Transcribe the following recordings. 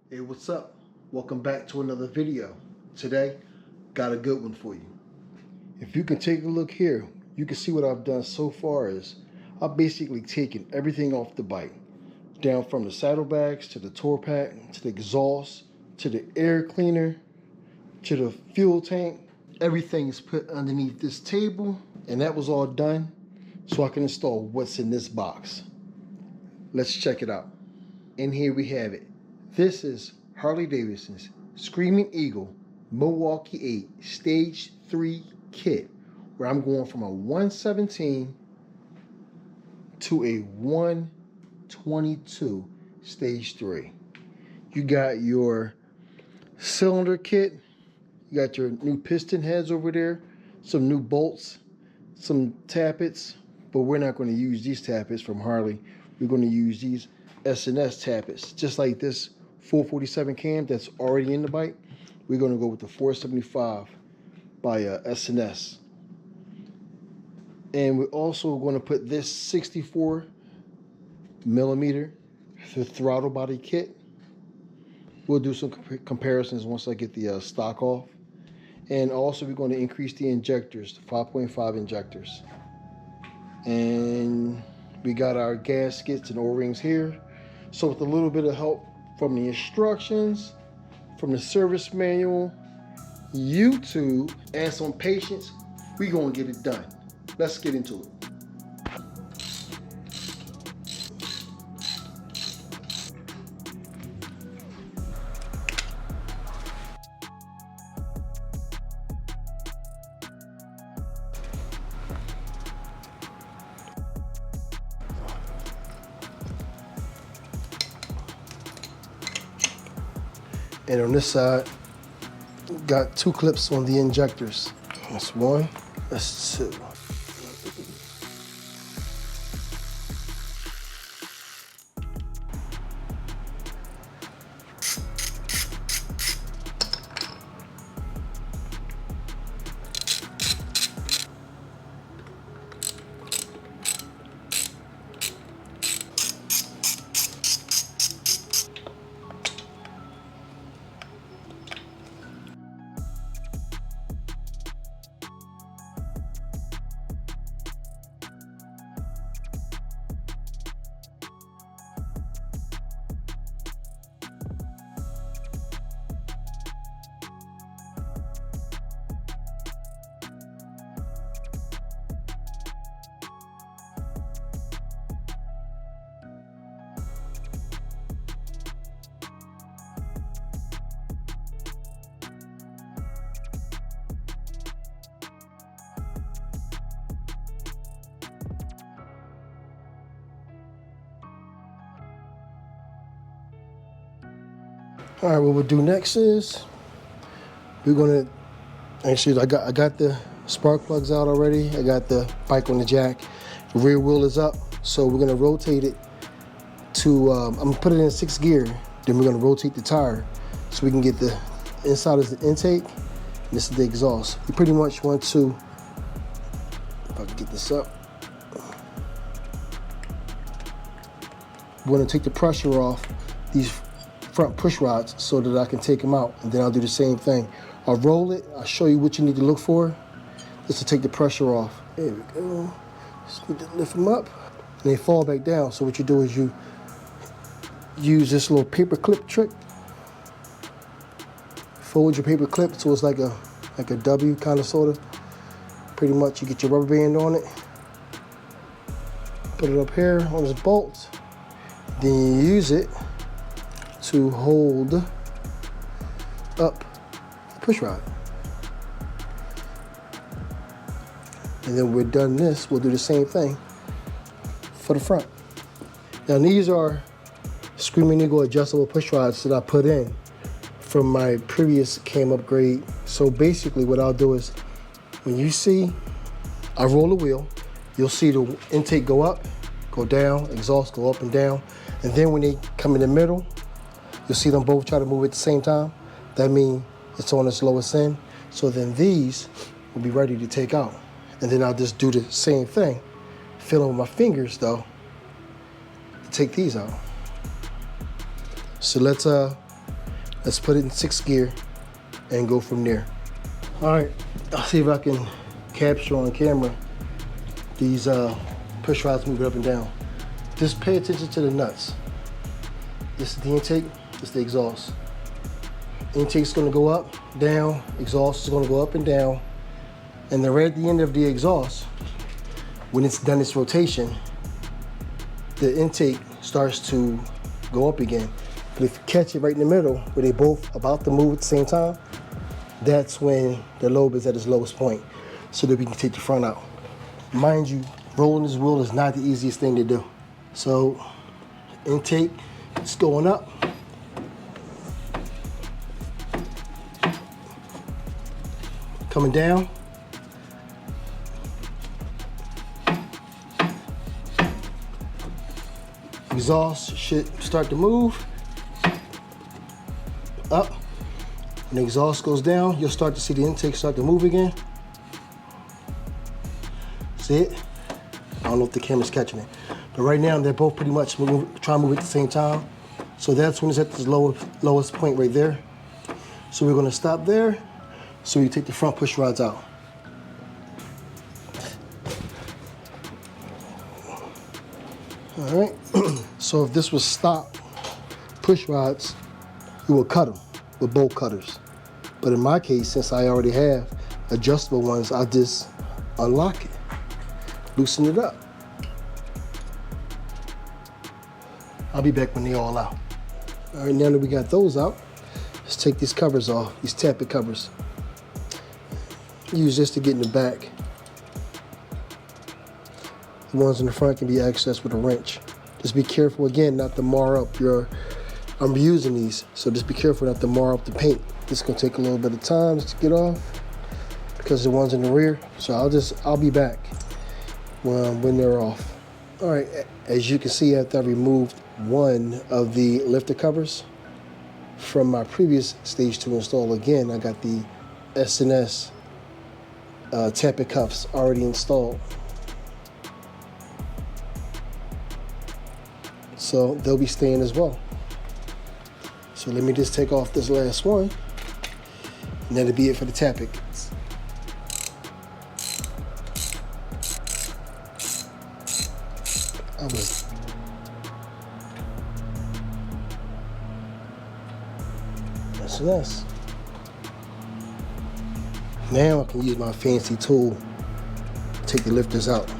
Hey, what's up? Welcome back to another video. Today, got a good one for you. If you can take a look here, you can see what I've done so far is I've basically taken everything off the bike. Down from the saddlebags, to the tour pack, to the exhaust, to the air cleaner, to the fuel tank. Everything's put underneath this table, and that was all done so I can install what's in this box. Let's check it out. And here we have it. This is Harley Davidson's Screamin Eagle Milwaukee 8 Stage 3 kit, where I'm going from a 117 to a 122 Stage 3. You got your cylinder kit, you got your new piston heads over there, some new bolts, some tappets, but we're not going to use these tappets from Harley. We're going to use these S&S tappets, just like this 447 cam that's already in the bike. We're going to go with the 475 by S&S. And we're also going to put this 64 millimeter throttle body kit. We'll do some comparisons once I get the stock off. And also we're going to increase the injectors to 5.5 injectors. And we got our gaskets and O-rings here. So with a little bit of help from the instructions, from the service manual, YouTube, and some patience, we're going to get it done. Let's get into it. And on this side, got two clips on the injectors. That's one, that's two. All right, what we'll do next is we're gonna actually I got the spark plugs out already. I got the bike on the jack. The rear wheel is up, so we're gonna rotate it to I'm gonna put it in 6th gear. Then we're gonna rotate the tire so we can get the inside is the intake. And this is the exhaust. We pretty much want to, if I can get this up, we want to take the pressure off these front push rods so that I can take them out, and then I'll do the same thing. I'll roll it, I'll show you what you need to look for just to take the pressure off. There we go. Just need to lift them up and they fall back down. So what you do is you use this little paper clip trick. Fold your paper clip so it's like a W kind of sort of. Pretty much you get your rubber band on it, put it up here on this bolt, then you use it to hold up the push rod. And then we're done this, we'll do the same thing for the front. Now these are Screamin Eagle adjustable push rods that I put in from my previous cam upgrade. So basically what I'll do is, when you see I roll the wheel, you'll see the intake go up, go down, exhaust go up and down. And then when they come in the middle, you'll see them both try to move at the same time. That means it's on its lowest end. So then these will be ready to take out. And then I'll just do the same thing. Feeling with my fingers though, to take these out. So let's Let's put it in 6th gear and go from there. All right, I'll see if I can capture on camera these push rods moving up and down. Just pay attention to the nuts. This is the intake, this is the exhaust. Intake's gonna go up, down, exhaust is gonna go up and down. And then right at the end of the exhaust, when it's done its rotation, the intake starts to go up again. But if you catch it right in the middle, where they both about to move at the same time, that's when the lobe is at its lowest point, so that we can take the front out. Mind you, rolling this wheel is not the easiest thing to do. So, intake is going up. Coming down. Exhaust should start to move. Up. When the exhaust goes down, you'll start to see the intake start to move again. See it? I don't know if the camera's catching it. But right now, they're both pretty much trying to move at the same time. So that's when it's at the lowest point right there. So we're gonna stop there so we take the front push rods out. All right, so if this was stock push rods, you would cut them with bolt cutters. But in my case, since I already have adjustable ones, I'll just unlock it, loosen it up. I'll be back when they're all out. All right, now that we got those out, let's take these covers off, these tappet covers. Use this to get in the back. The ones in the front can be accessed with a wrench. Just be careful, again, not to mar up your, I'm reusing these, so just be careful not to mar up the paint. This is gonna take a little bit of time to get off because the ones in the rear. So I'll be back when they're off. All right, as you can see, after I removed one of the lifter covers from my previous stage 2 install, again, I got the S&S tappet cuffs already installed. So they'll be staying as well. So let me just take off this last one, and that'll be it for the tappet. S&S. Now I can use my fancy tool to take the lifters out.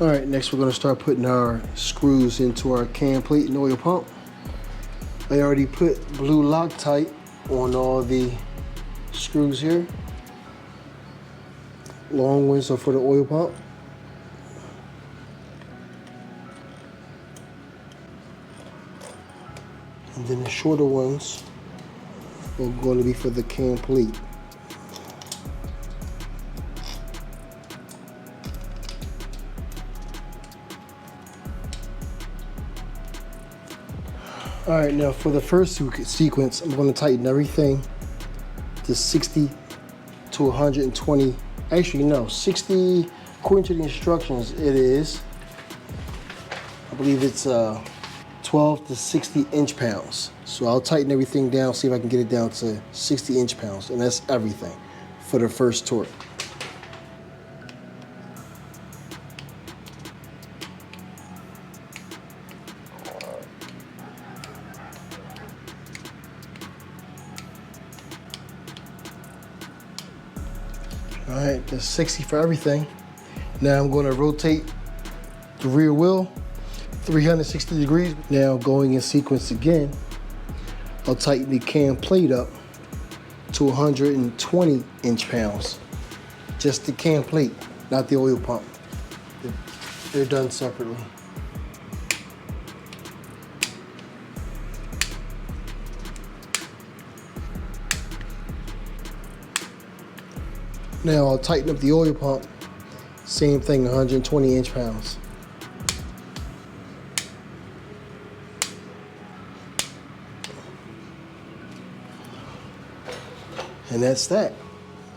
All right, next we're gonna start putting our screws into our cam plate and oil pump. I already put blue Loctite on all the screws here. Long ones are for the oil pump. And then the shorter ones are going to be for the cam plate. All right, now for the first sequence, I'm going to tighten everything to 60 to 120. Actually, no, 60, according to the instructions, it is, I believe it's 12 to 60 inch-pounds. So I'll tighten everything down, see if I can get it down to 60 inch-pounds, and that's everything for the first torque. All right, that's 60 for everything. Now I'm going to rotate the rear wheel 360 degrees. Now going in sequence again, I'll tighten the cam plate up to 120 inch-pounds. Just the cam plate, not the oil pump. They're done separately. Now I'll tighten up the oil pump, same thing, 120 inch-pounds. And that's that.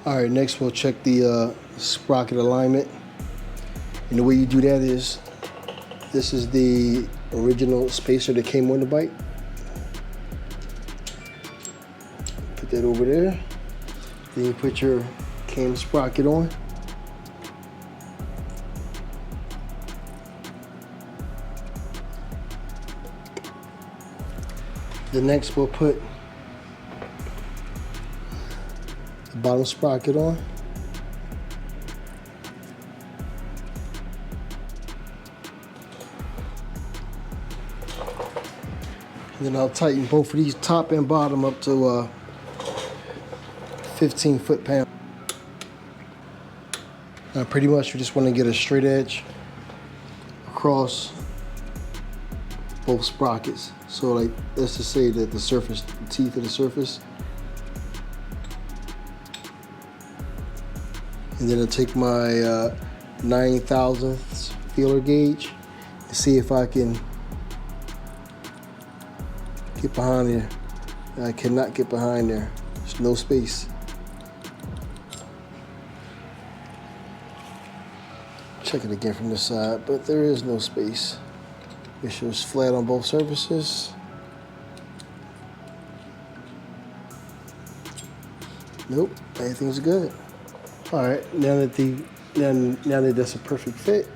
All right, next we'll check the sprocket alignment. And the way you do that is, this is the original spacer that came on the bike. Put that over there. Then you put your cam sprocket on. The next we'll put the bottom sprocket on. And then I'll tighten both of these top and bottom up to 15 foot-pounds. Now pretty much we just want to get a straight edge across both sprockets. So like, let's just say that the surface, the teeth of the surface. And then I'll take my 9 thousandths feeler gauge and see if I can get behind there. I cannot get behind there. There's no space. Check it again from this side, but there is no space. It shows flat on both surfaces. Nope, everything's good. All right, now that that's a perfect fit,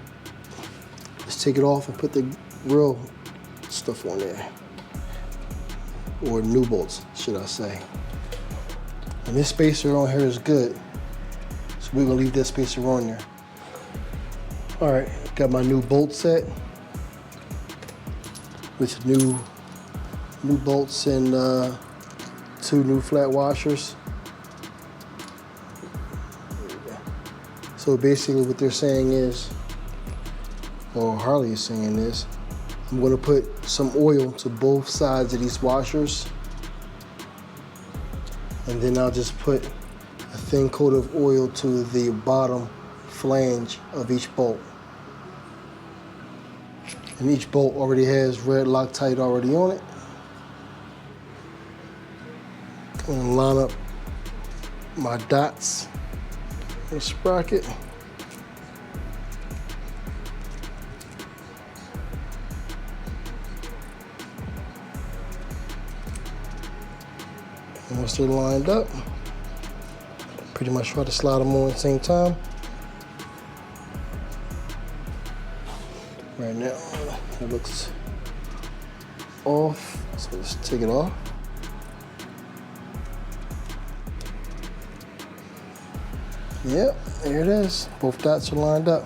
let's take it off and put the real stuff on there, or new bolts, should I say? And this spacer on here is good, so we're gonna leave that spacer on there. All right, got my new bolt set with new bolts and 2 new flat washers. So basically what they're saying is, or Harley is saying is, I'm gonna put some oil to both sides of these washers, and then I'll just put a thin coat of oil to the bottom flange of each bolt. And each bolt already has red Loctite already on it. I'm gonna line up my dots and sprocket. And once they're lined up, pretty much try to slide them on at the same time. Right now, it looks off, so let's take it off. Yep, there it is. Both dots are lined up.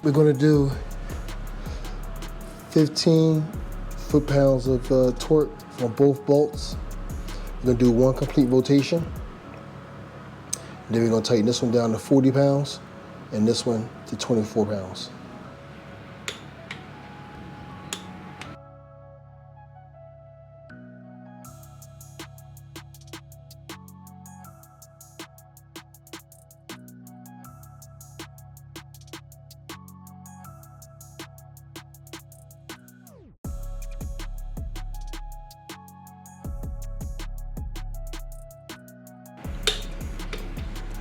we're gonna do 15 foot-pounds of torque on both bolts. We're gonna do one complete rotation. Then we're gonna tighten this one down to 40 pounds and this one to 24 pounds.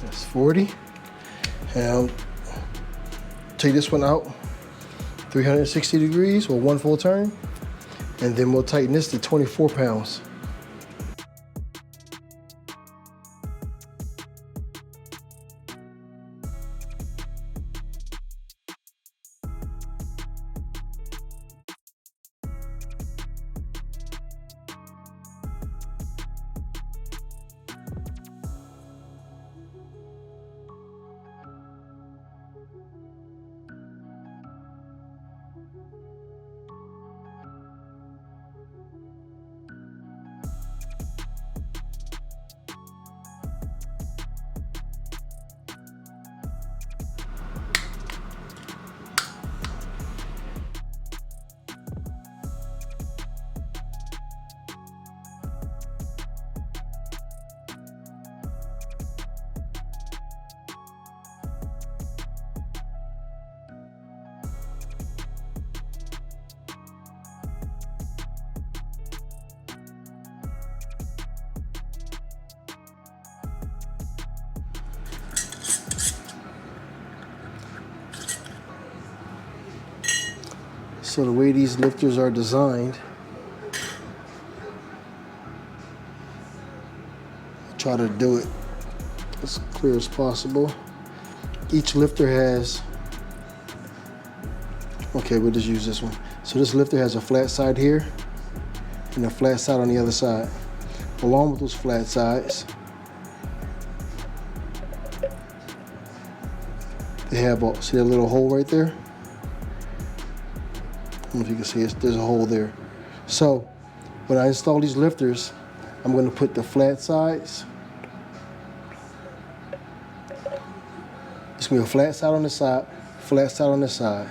That's 40. And take this one out 360 degrees or one full turn. And then we'll tighten this to 24 pounds. So the way these lifters are designed, try to do it as clear as possible. Each lifter has, okay, we'll just use this one. So this lifter has a flat side here and a flat side on the other side. Along with those flat sides, they have, see that little hole right there? I don't know if you can see it, there's a hole there. So when I install these lifters, I'm going to put the flat sides. It's going to be a flat side on the side, flat side on the side.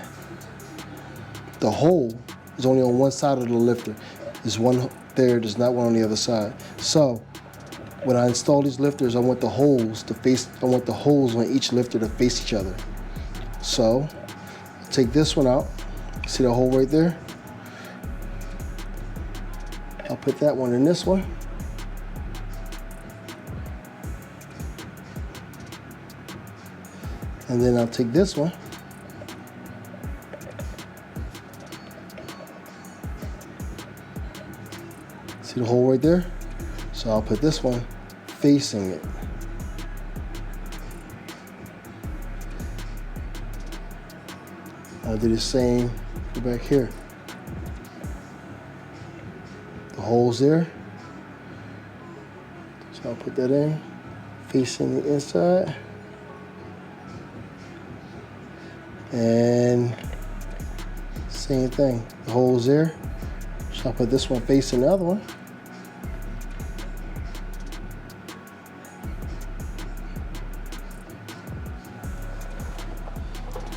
The hole is only on one side of the lifter. There's one there, there's not one on the other side. So when I install these lifters, I want the holes to face, I want the holes on each lifter to face each other. So take this one out. See the hole right there? I'll put that one in this one. And then I'll take this one. See the hole right there? So I'll put this one facing it. I'll do the same back here. The hole's there. So I'll put that in, facing the inside. And same thing, the hole's there. So I'll put this one facing the other one.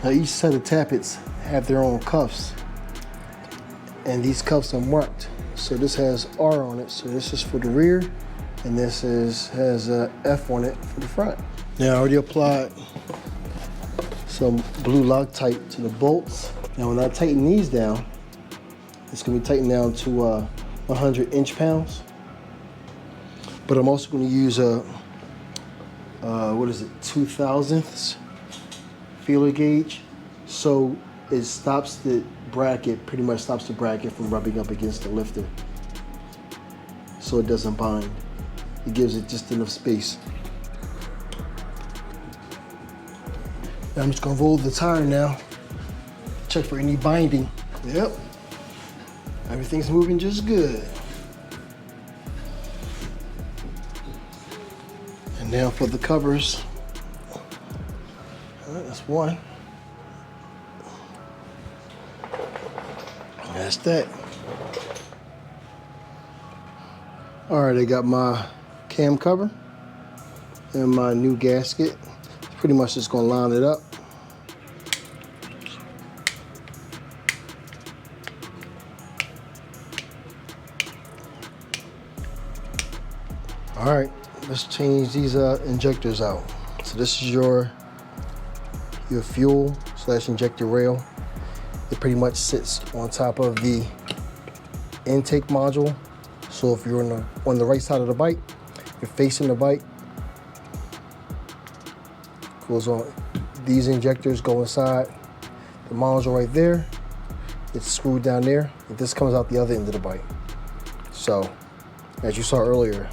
Now each set of tappets have their own cuffs, and these cuffs are marked. So this has R on it, so this is for the rear, and this has a F on it for the front. Now I already applied some blue Loctite to the bolts. Now when I tighten these down, it's gonna be tightened down to 100 inch-pounds. But I'm also gonna use a, what is it, 2/1000 feeler gauge. So it stops the bracket, pretty much stops the bracket from rubbing up against the lifter. So it doesn't bind. It gives it just enough space. Now I'm just gonna roll the tire now. Check for any binding. Yep. Everything's moving just good. And now for the covers. All right, that's one. That's that. Alright, I got my cam cover and my new gasket. Pretty much just gonna line it up. Alright, let's change these injectors out. So this is your fuel / injector rail. It pretty much sits on top of the intake module. So if you're on the right side of the bike, you're facing the bike, goes on. These injectors go inside the module right there. It's screwed down there. And this comes out the other end of the bike. So as you saw earlier,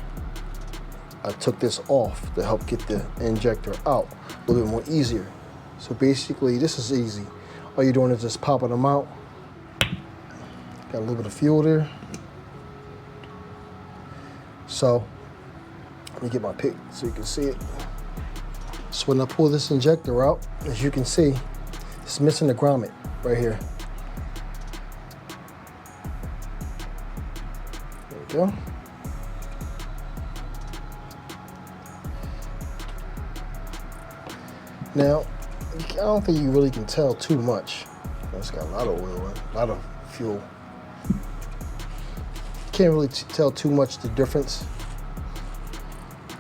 I took this off to help get the injector out a little bit more easier. So basically, this is easy. All you're doing is just popping them out. Got a little bit of fuel there. So, let me get my pick so you can see it. So when I pull this injector out, as you can see, it's missing the grommet right here. There we go. Now, I don't think you really can tell too much. It's got a lot of oil in it, a lot of fuel. Can't really tell too much the difference,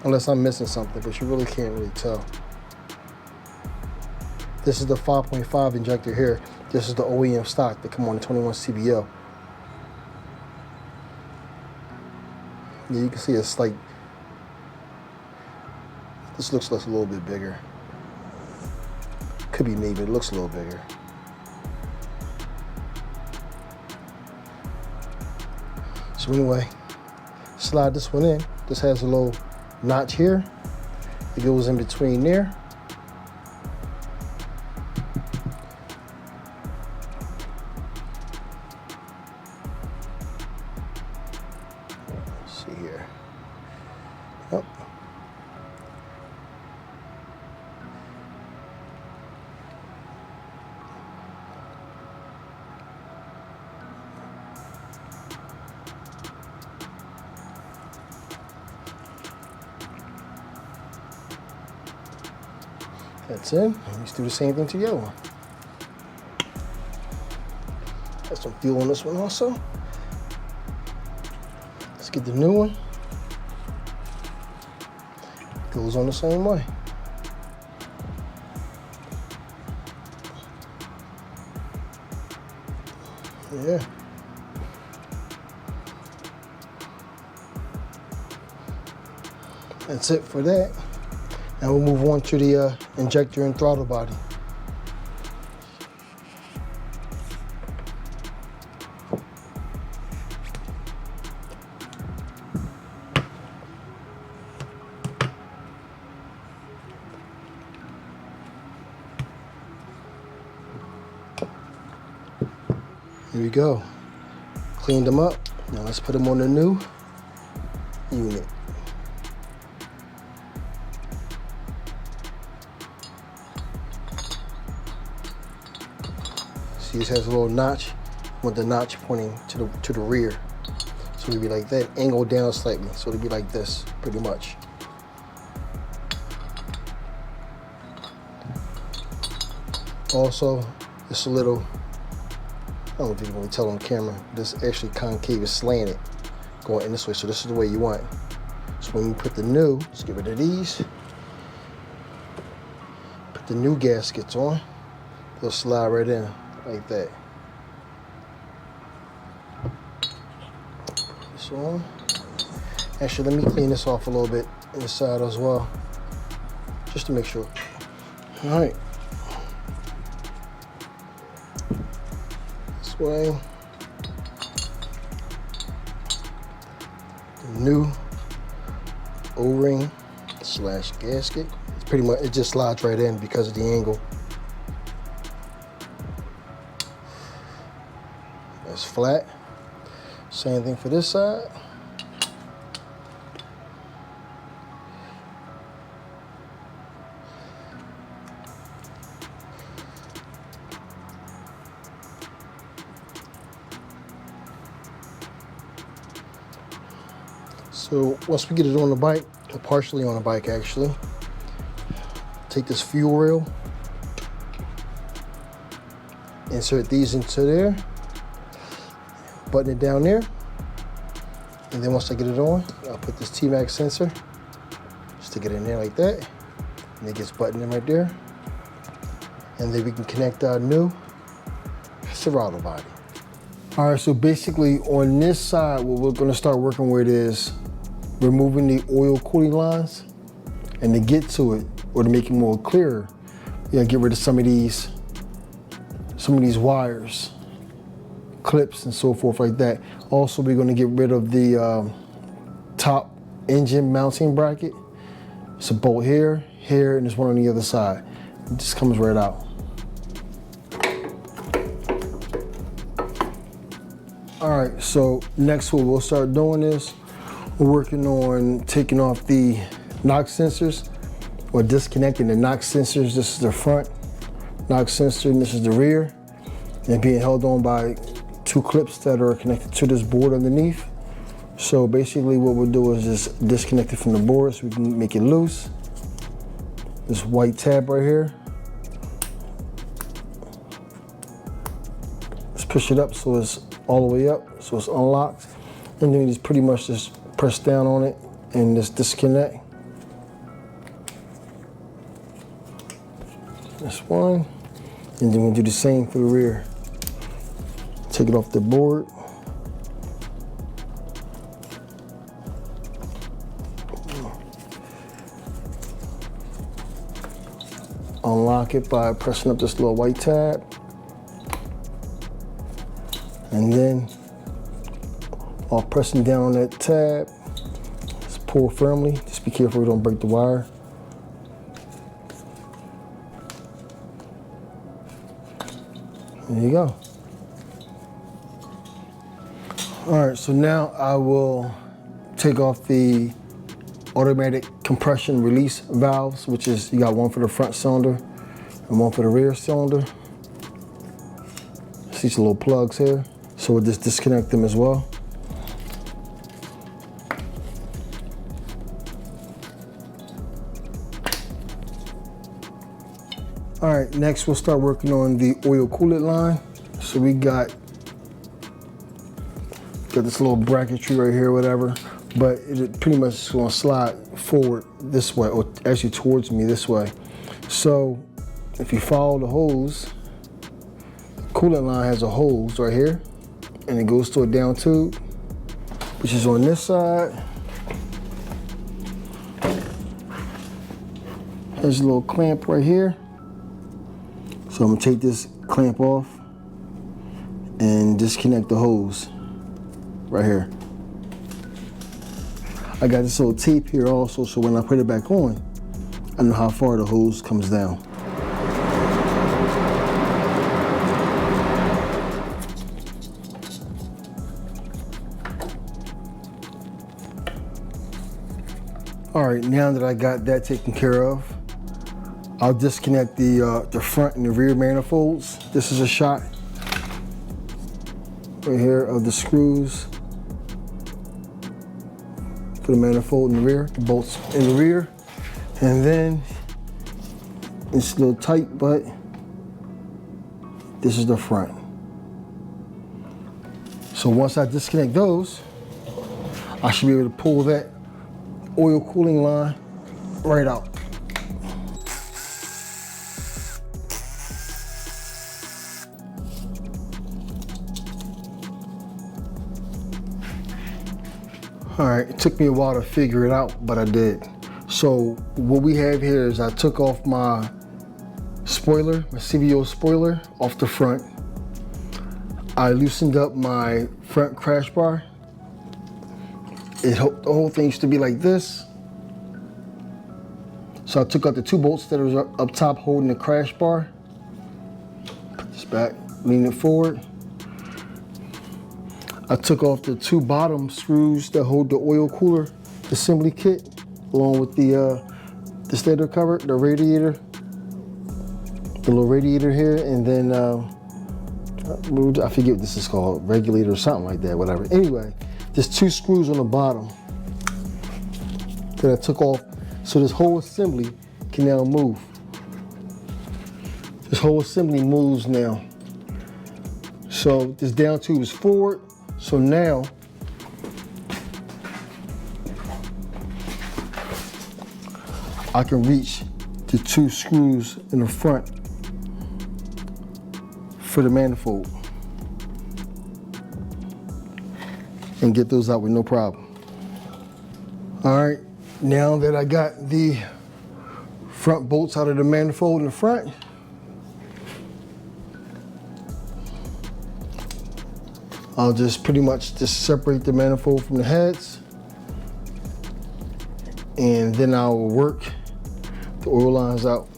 unless I'm missing something, but you really can't really tell. This is the 5.5 injector here. This is the OEM stock that come on the 21 CBO. Yeah, you can see it's like, this looks a little bit bigger. Could be me, but it looks a little bigger. So anyway, slide this one in. This has a little notch here. It goes in between there. Let's see here. Oh. That's in. Let's do the same thing to the other one. Got some fuel on this one also. Let's get the new one. Goes on the same way. Yeah. That's it for that. Now we'll move on to the injector and throttle body. Here we go. Cleaned them up. Now let's put them on the new unit. See, this has a little notch with the notch pointing to the rear. So it'll be like that, angled down slightly. So it'll be like this, pretty much. Also, it's a little, I don't know if you can really tell on camera, this actually concave is slanted going in this way. So this is the way you want it. So when you put the new, let's get rid of these. Put the new gaskets on, they'll slide right in like that. This on. Actually, let me clean this off a little bit inside as well, just to make sure. All right. This way. The new O-ring / gasket. It's pretty much, it just slides right in because of the angle. That's flat. Same thing for this side. So once we get it on the bike, or partially on the bike actually, take this fuel rail, insert these into there, button it down there, and then once I get it on, I'll put this T-Max sensor, stick it in there like that, and it gets buttoned in right there, and then we can connect our new Serato body. All right, so basically on this side, what we're gonna start working with is removing the oil cooling lines, and to get to it, or to make it more clearer, you gotta get rid of some of these wires, clips and so forth like that. Also, we're gonna get rid of the top engine mounting bracket. It's a bolt here, here, and there's one on the other side. It just comes right out. All right, so next what we'll start doing is we're working on taking off the knock sensors, or disconnecting the knock sensors. This is the front knock sensor and this is the rear, and being held on by two clips that are connected to this board underneath. So basically what we'll do is just disconnect it from the board so we can make it loose. This white tab right here. Let's push it up so it's all the way up, so it's unlocked. And then you just pretty much just press down on it and just disconnect. This one. And then we'll do the same for the rear. Take it off the board. Unlock it by pressing up this little white tab. And then while pressing down on that tab, just pull firmly. Just be careful we don't break the wire. There you go. All right, so now I will take off the automatic compression release valves, which is, you got one for the front cylinder and one for the rear cylinder. See some little plugs here. So we'll just disconnect them as well. All right, next we'll start working on the oil coolant line. So we got this little bracketry right here, whatever, but it pretty much is gonna slide forward this way, or actually towards me this way. So if you follow the hose, the coolant line has a hose right here, and it goes to a down tube, which is on this side. There's a little clamp right here. So I'm gonna take this clamp off and disconnect the hose right here. I got this little tape here also, so when I put it back on, I know how far the hose comes down. All right, now that I got that taken care of, I'll disconnect the front and the rear manifolds. This is a shot right here of the screws for the manifold in the rear, the bolts in the rear. And then it's a little tight, but this is the front. So once I disconnect those, I should be able to pull that oil cooling line right out. All right, it took me a while to figure it out, but I did. So what we have here is I took off my spoiler, my CVO spoiler off the front. I loosened up my front crash bar. The whole thing used to be like this. So I took out the two bolts that was up top holding the crash bar. Put this back, lean it forward. I took off the two bottom screws that hold the oil cooler assembly kit, along with the stator cover, the radiator, the little radiator here, and then I forget what this is called, regulator or something like that, whatever. Anyway, there's two screws on the bottom that I took off. So this whole assembly can now move. This whole assembly moves now. So this down tube is forward. So now I can reach the 2 screws in the front for the manifold and get those out with no problem. All right, now that I got the front bolts out of the manifold in the front, I'll just pretty much just separate the manifold from the heads, and then I will work the oil lines out.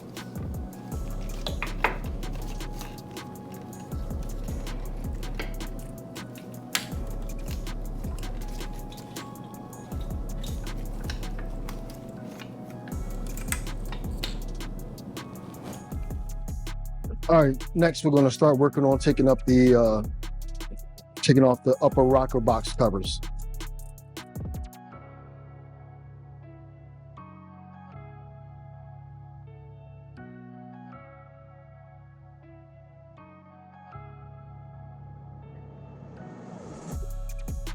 All right, next we're going to start working on taking off the upper rocker box covers.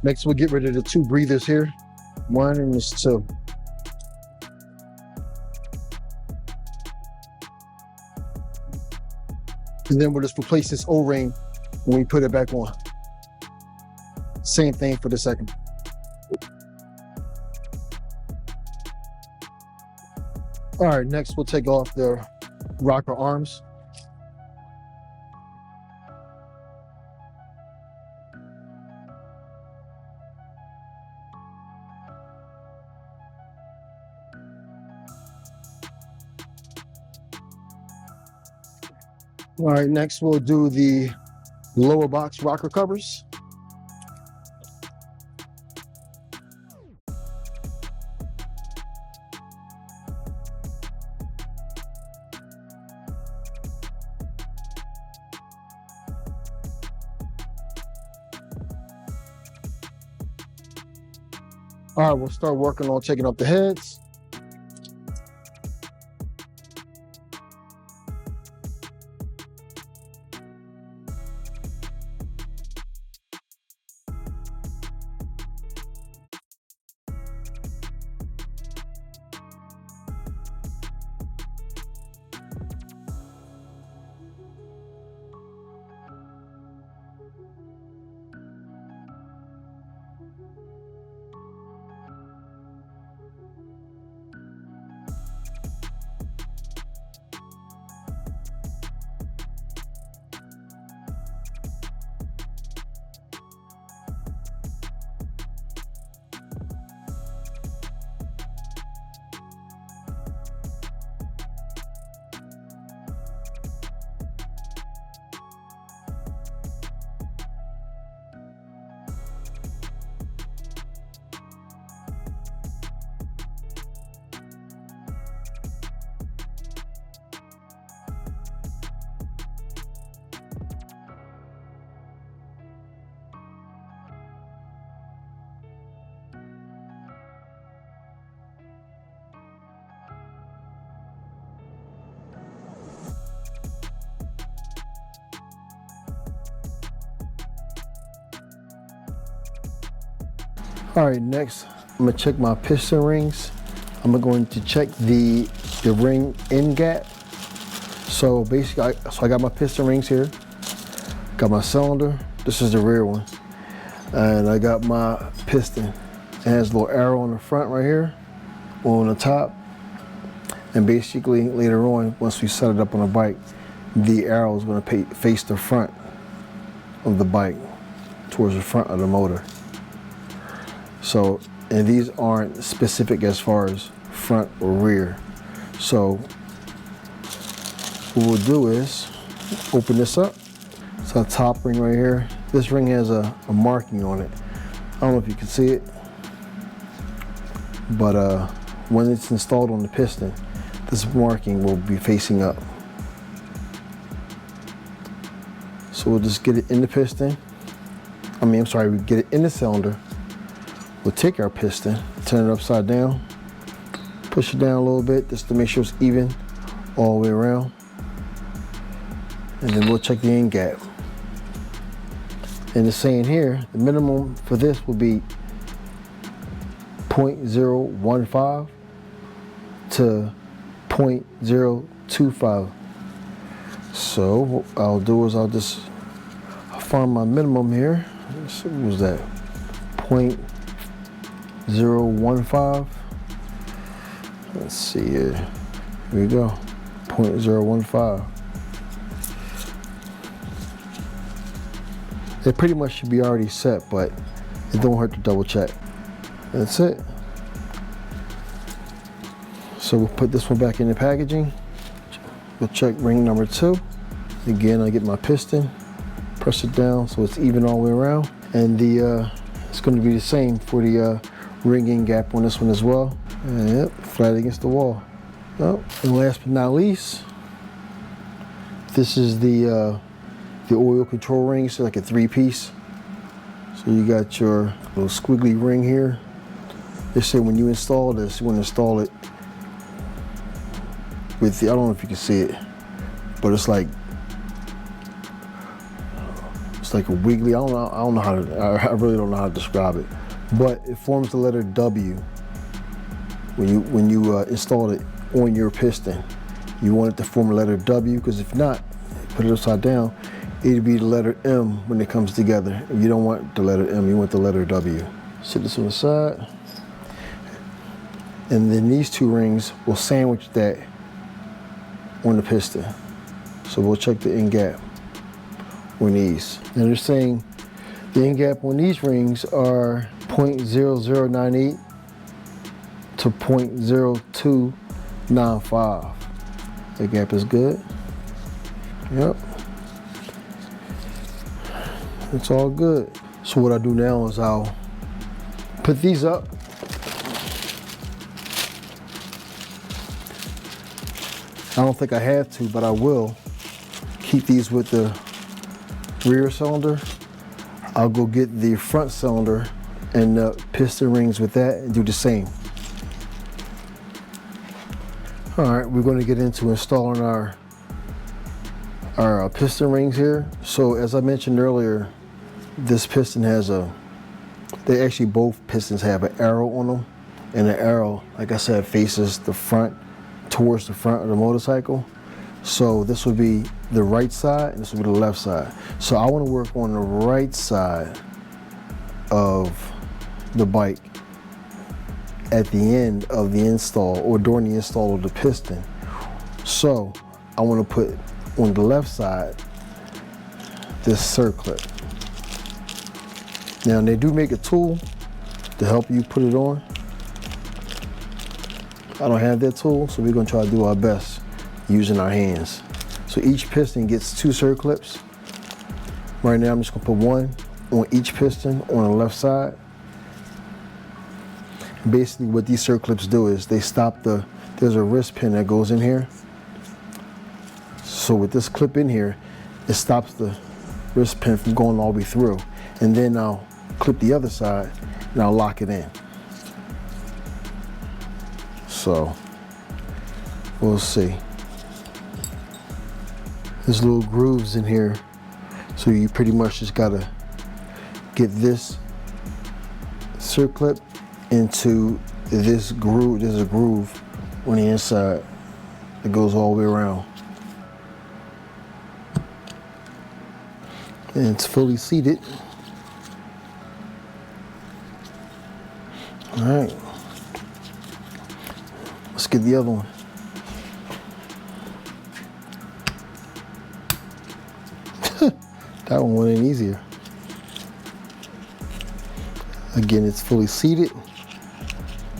Next we'll get rid of the 2 breathers here. 1 and this 2. And then we'll just replace this O-ring when we put it back on. Same thing for the second. All right, next we'll take off the rocker arms. All right, next we'll do the lower box rocker covers. All right, we'll start working on taking up the heads. All right, next I'm gonna check my piston rings. I'm going to check the ring end gap. So basically, I got my piston rings here. Got my cylinder. This is the rear one, and I got my piston. It has a little arrow on the front right here, on the top, and basically later on, once we set it up on the bike, the arrow is going to face the front of the bike, towards the front of the motor. So, and these aren't specific as far as front or rear. So what we'll do is open this up. It's a top ring right here. This ring has a marking on it. I don't know if you can see it, but when it's installed on the piston, this marking will be facing up. So we'll just get it in the piston. We get it in the cylinder. We'll take our piston, turn it upside down, Push it down a little bit just to make sure it's even all the way around. And then we'll check the end gap. And it's saying here, the minimum for this will be 0.015 to 0.025. So what I'll do is I'll find my minimum here. Let's see, what was that? 0.015. Let's see here. Here we go. 0.015. It pretty much should be already set, but it don't hurt to double check. That's it. So we'll put this one back in the packaging. We'll check ring number 2. Again, I get my piston, press it down so it's even all the way around. And it's going to be the same for the ring end gap on this one as well. And yep, flat against the wall. Oh, and last but not least, this is the oil control ring. It's like a 3-piece. So you got your little squiggly ring here. They say when you install this, you want to install it with the, I don't know if you can see it, but it's like a wiggly, I don't know how to, I really don't know how to describe it, but it forms the letter W when you install it on your piston. You want it to form a letter W, because if not, put it upside down, it'd be the letter M when it comes together. You don't want the letter M, you want the letter W. Sit this on the side. And then these 2 rings will sandwich that on the piston. So we'll check the end gap on these. And they're saying the end gap on these rings are 0.0098 to 0.0295. The gap is good. Yep. It's all good. So what I do now is I'll put these up. I don't think I have to, but I will keep these with the rear cylinder. I'll go get the front cylinder and the piston rings with that and do the same. All right, we're going to get into installing our piston rings here. So as I mentioned earlier, this piston has both pistons have an arrow on them, and the arrow, like I said, faces the front, towards the front of the motorcycle. So this would be the right side and this would be the left side. So I want to work on the right side of the bike at the end of the install or during the install of the piston. So I want to put on the left side this circlip. Now they do make a tool to help you put it on. I don't have that tool, so we're gonna try to do our best using our hands. So each piston gets 2 circlips. Right now I'm just gonna put one on each piston on the left side. Basically what these circlips do is they stop there's a wrist pin that goes in here. So with this clip in here, it stops the wrist pin from going all the way through. And then I'll clip the other side and I'll lock it in. So we'll see. There's little grooves in here. So you pretty much just gotta get this circlip into this groove. There's a groove on the inside that goes all the way around. And it's fully seated. All right, let's get the other one. That one went in easier. Again, it's fully seated.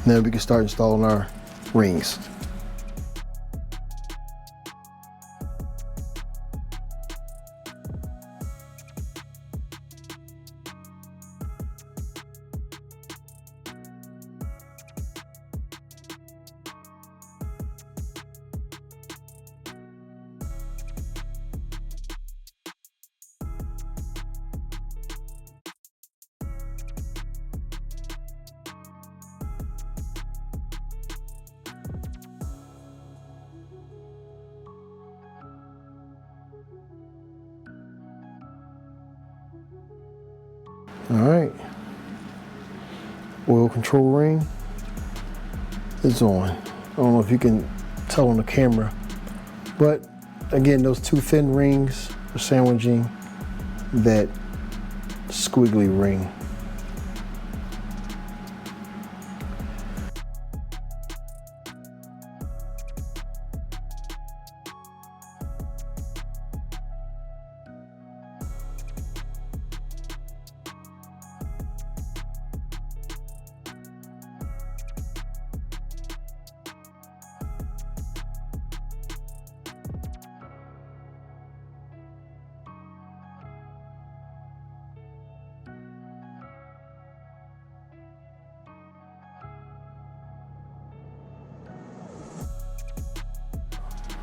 Now we can start installing our rings. All right. Oil control ring is on. I don't know if you can tell on the camera, but again, those two thin rings are sandwiching that squiggly ring.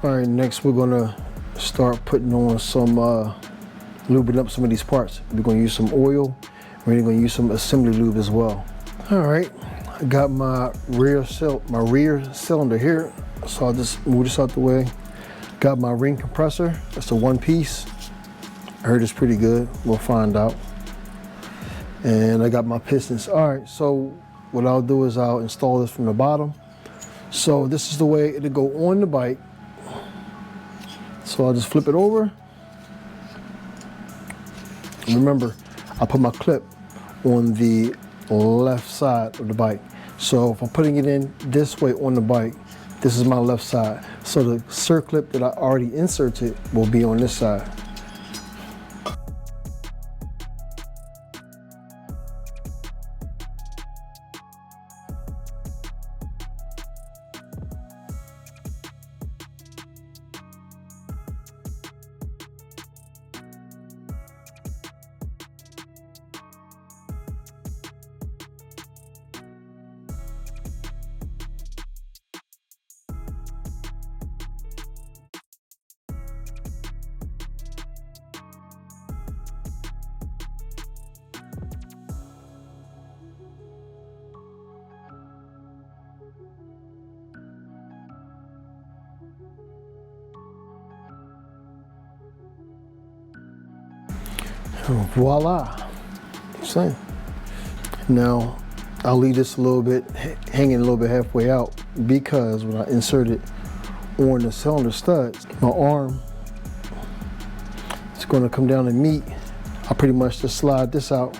All right, next we're gonna start putting on some, lubing up some of these parts. We're gonna use some oil. We're gonna use some assembly lube as well. All right, I got my rear cylinder here, so I'll just move this out the way. Got my ring compressor. It's a one piece. I heard it's pretty good. We'll find out. And I got my pistons. All right, so what I'll do is I'll install this from the bottom. So this is the way it'll go on the bike. So I'll just flip it over. Remember, I put my clip on the left side of the bike. So if I'm putting it in this way on the bike, this is my left side. So the circlip that I already inserted will be on this side. Voila. See? Now I'll leave this a little bit hanging a little bit halfway out, because when I insert it on the cylinder studs, my arm is going to come down and meet. I'll pretty much just slide this out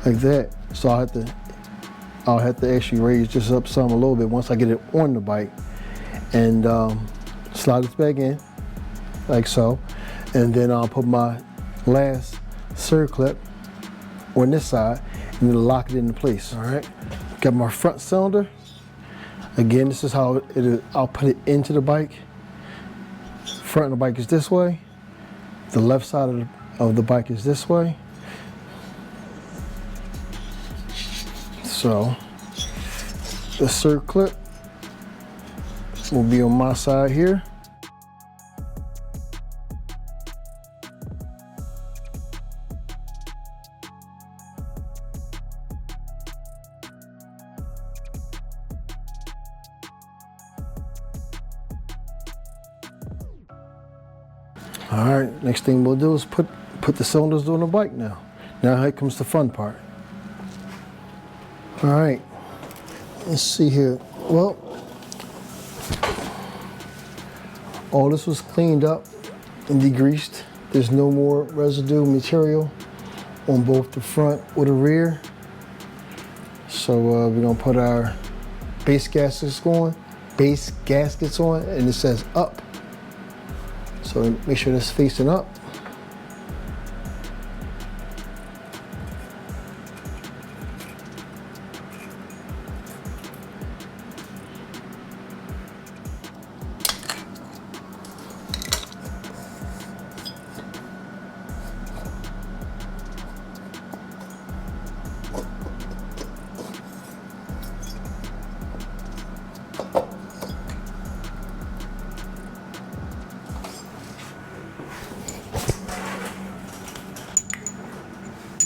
like that. So I'll have to actually raise this up some a little bit once I get it on the bike, and slide this back in like so, and then I'll put my last circlip on this side and then lock it into place. All right, got my front cylinder. Again, this is how I'll put it into the bike. Front of the bike is this way. The left side of the bike is this way. So the circlip will be on my side here. All right, next thing we'll do is put the cylinders on the bike now. Now here comes the fun part. All right, let's see here. Well, all this was cleaned up and degreased. There's no more residue material on both the front or the rear. So we're gonna put our base gaskets on, and it says up. So make sure that's facing up.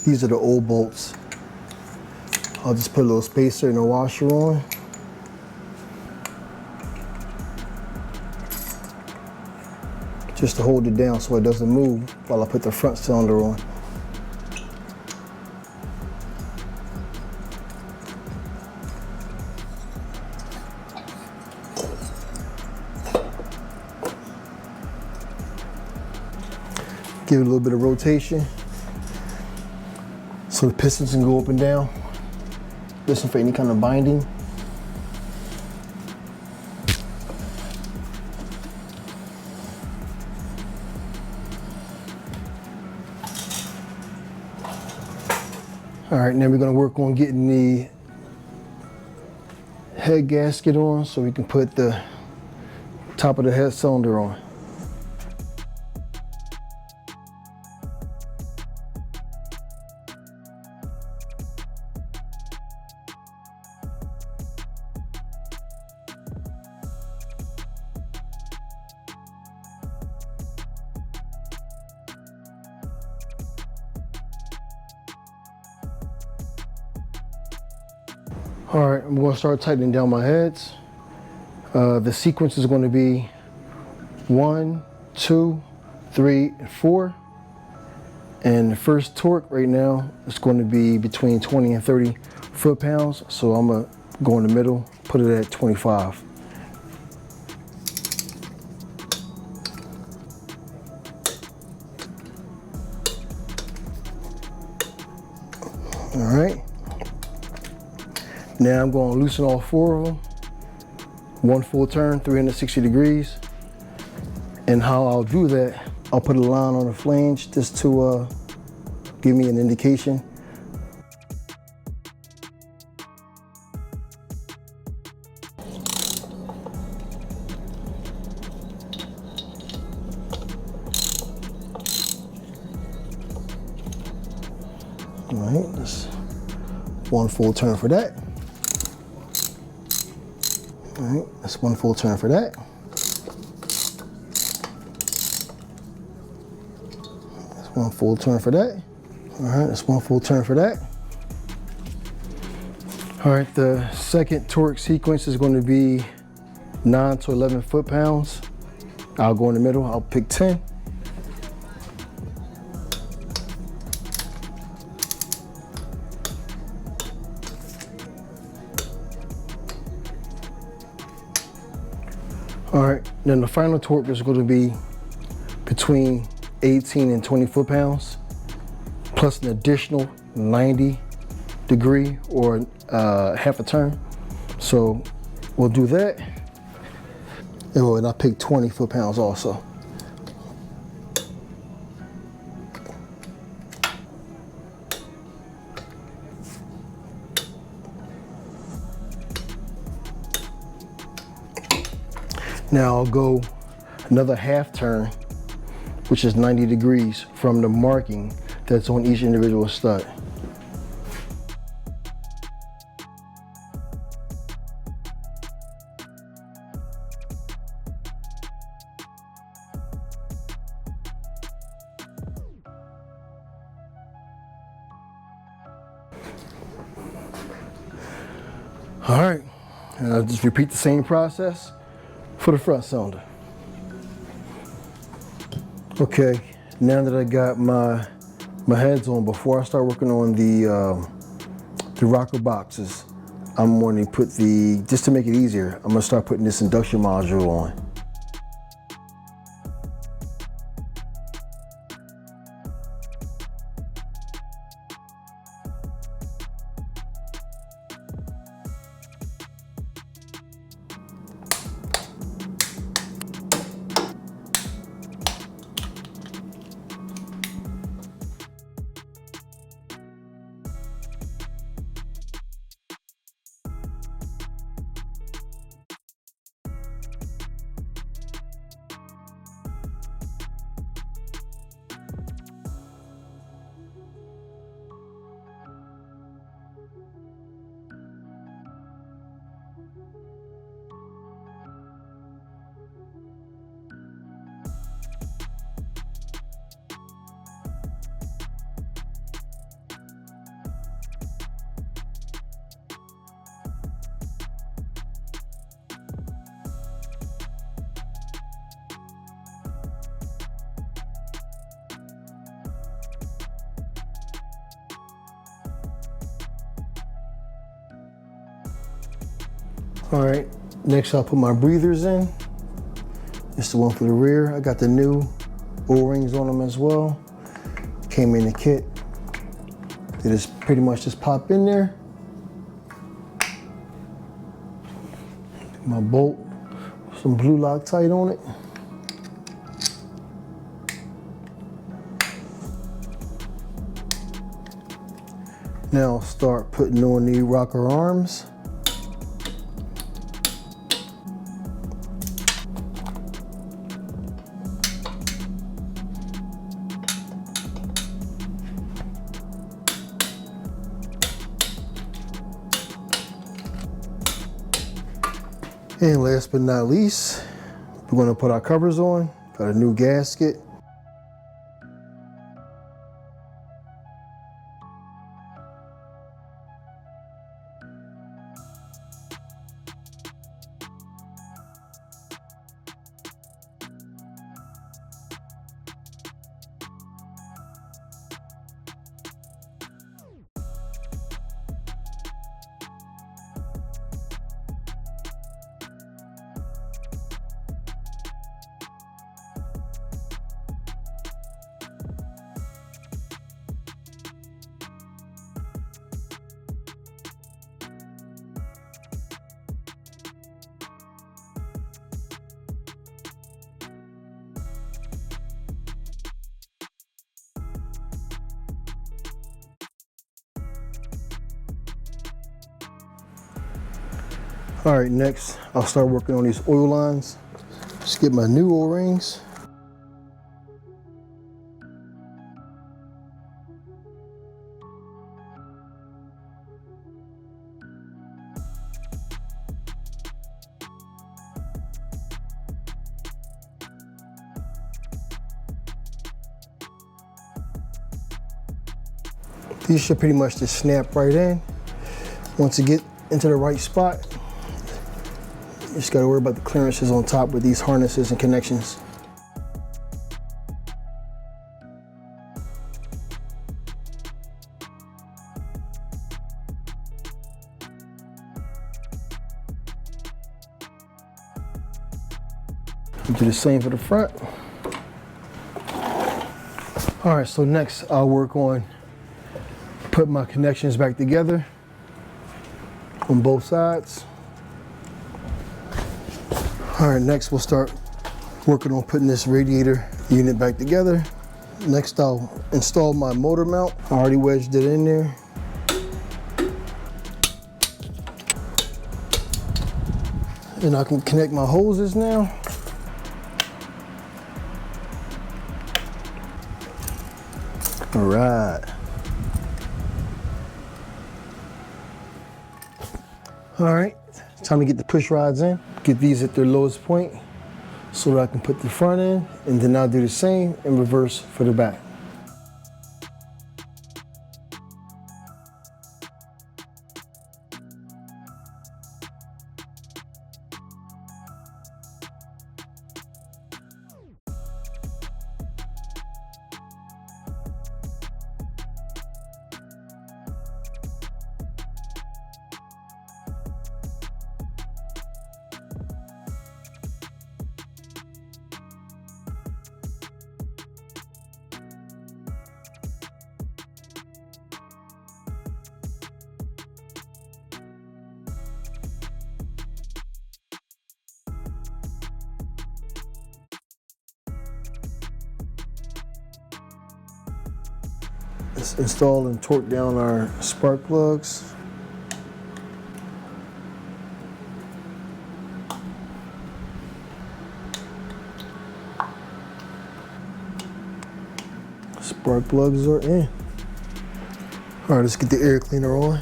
These are the old bolts. I'll just put a little spacer and a washer on. Just to hold it down so it doesn't move while I put the front cylinder on. Give it a little bit of rotation so the pistons can go up and down. Listen for any kind of binding. All right, now we're gonna work on getting the head gasket on so we can put the top of the head cylinder on. All right, I'm going to start tightening down my heads. The sequence is going to be 1, 2, 3, and 4. And the first torque right now is going to be between 20 and 30 foot-pounds. So I'm going to go in the middle, put it at 25. All right. Now I'm going to loosen all 4 of them. One full turn, 360 degrees. And how I'll do that, I'll put a line on the flange just to give me an indication. All right, that's one full turn for that. All right, that's one full turn for that. That's one full turn for that. All right, that's one full turn for that. All right, the second torque sequence is going to be 9 to 11 foot-pounds. I'll go in the middle, I'll pick 10. All right, then the final torque is going to be between 18 and 20 foot-pounds, plus an additional 90 degree or half a turn. So we'll do that. And I picked 20 foot-pounds also. Now I'll go another half turn, which is 90 degrees from the marking that's on each individual stud. All right, and I'll just repeat the same process for the front cylinder. Okay, now that I got my heads on, before I start working on the rocker boxes, I'm going to put just to make it easier, I'm gonna start putting this induction module on. All right, next I'll put my breathers in. It's the one for the rear. I got the new O-rings on them as well. Came in the kit. They just pretty much just pop in there. My bolt, some blue Loctite on it. Now I'll start putting on the rocker arms. And last but not least, we're gonna put our covers on. Got a new gasket. All right, next I'll start working on these oil lines. Just get my new O-rings. These should pretty much just snap right in. Once you get into the right spot, you just gotta worry about the clearances on top with these harnesses and connections. Do the same for the front. All right, so next I'll work on putting my connections back together on both sides. All right, next we'll start working on putting this radiator unit back together. Next I'll install my motor mount. I already wedged it in there. And I can connect my hoses now. All right. All right, time to get the push rods in. Get these at their lowest point so that I can put the front in, and then I'll do the same in reverse for the back. Let's install and torque down our spark plugs. Spark plugs are in. All right, let's get the air cleaner on.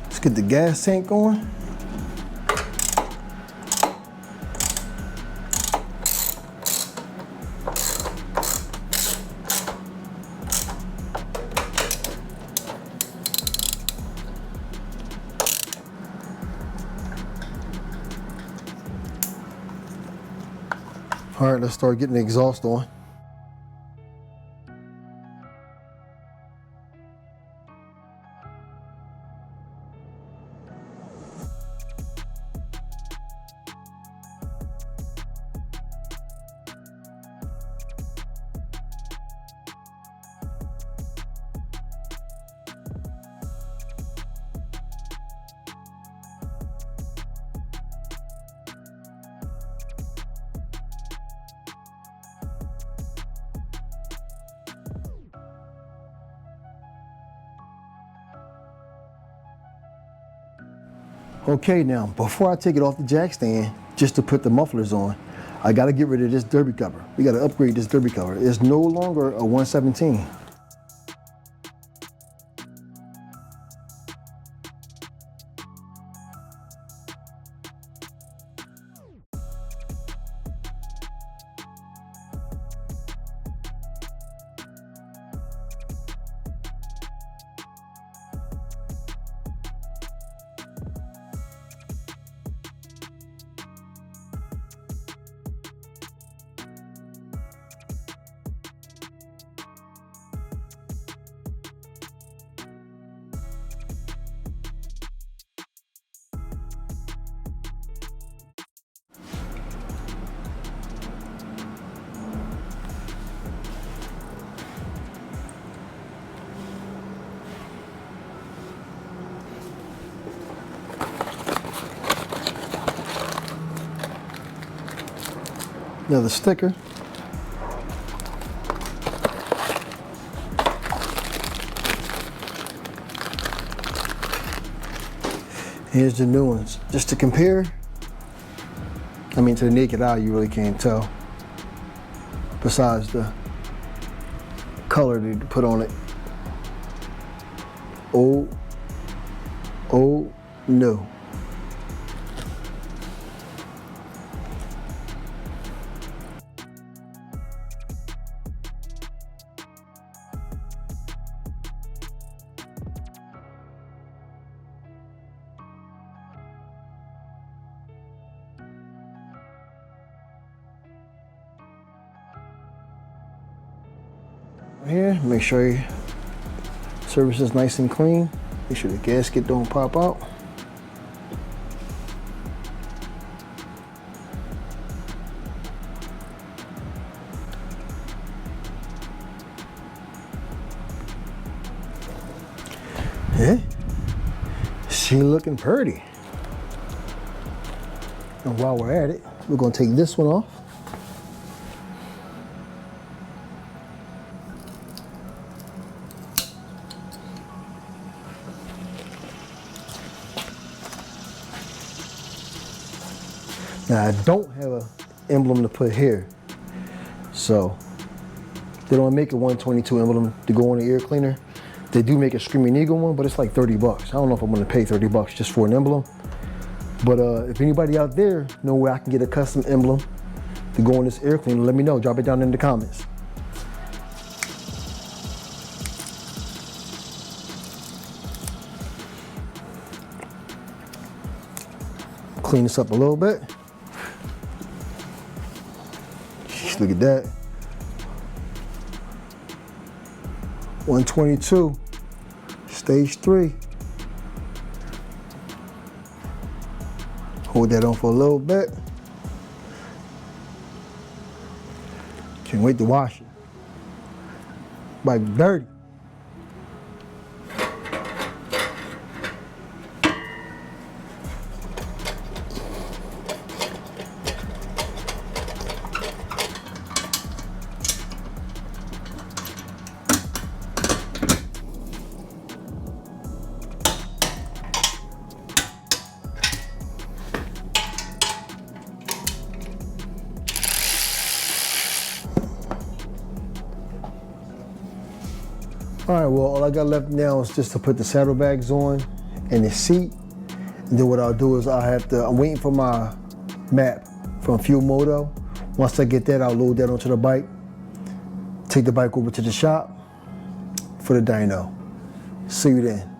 Let's get the gas tank on. All right, let's start getting the exhaust on. Okay, now before I take it off the jack stand just to put the mufflers on, I gotta get rid of this derby cover. We gotta upgrade this derby cover. It's no longer a 117. Another sticker. Here's the new ones. Just to compare, I mean, to the naked eye, you really can't tell. Besides the color they put on it. Oh no. Here, make sure your surface is nice and clean. Make sure the gasket don't pop out. Yeah, she looking pretty. And while we're at it, we're gonna take this one off. Now I don't have an emblem to put here, so they don't make a 122 emblem to go on the air cleaner. They do make a Screamin' Eagle one, but it's like 30 bucks. I don't know if I'm gonna pay 30 bucks just for an emblem. But if anybody out there know where I can get a custom emblem to go on this air cleaner, let me know. Drop it down in the comments. Clean this up a little bit. Look at that. 122, stage 3. Hold that on for a little bit. Can't wait to wash it. Might be dirty. All right, well, all I got left now is just to put the saddlebags on and the seat. And then what I'll do is I'm waiting for my map from Fuel Moto. Once I get that, I'll load that onto the bike, take the bike over to the shop for the dyno. See you then.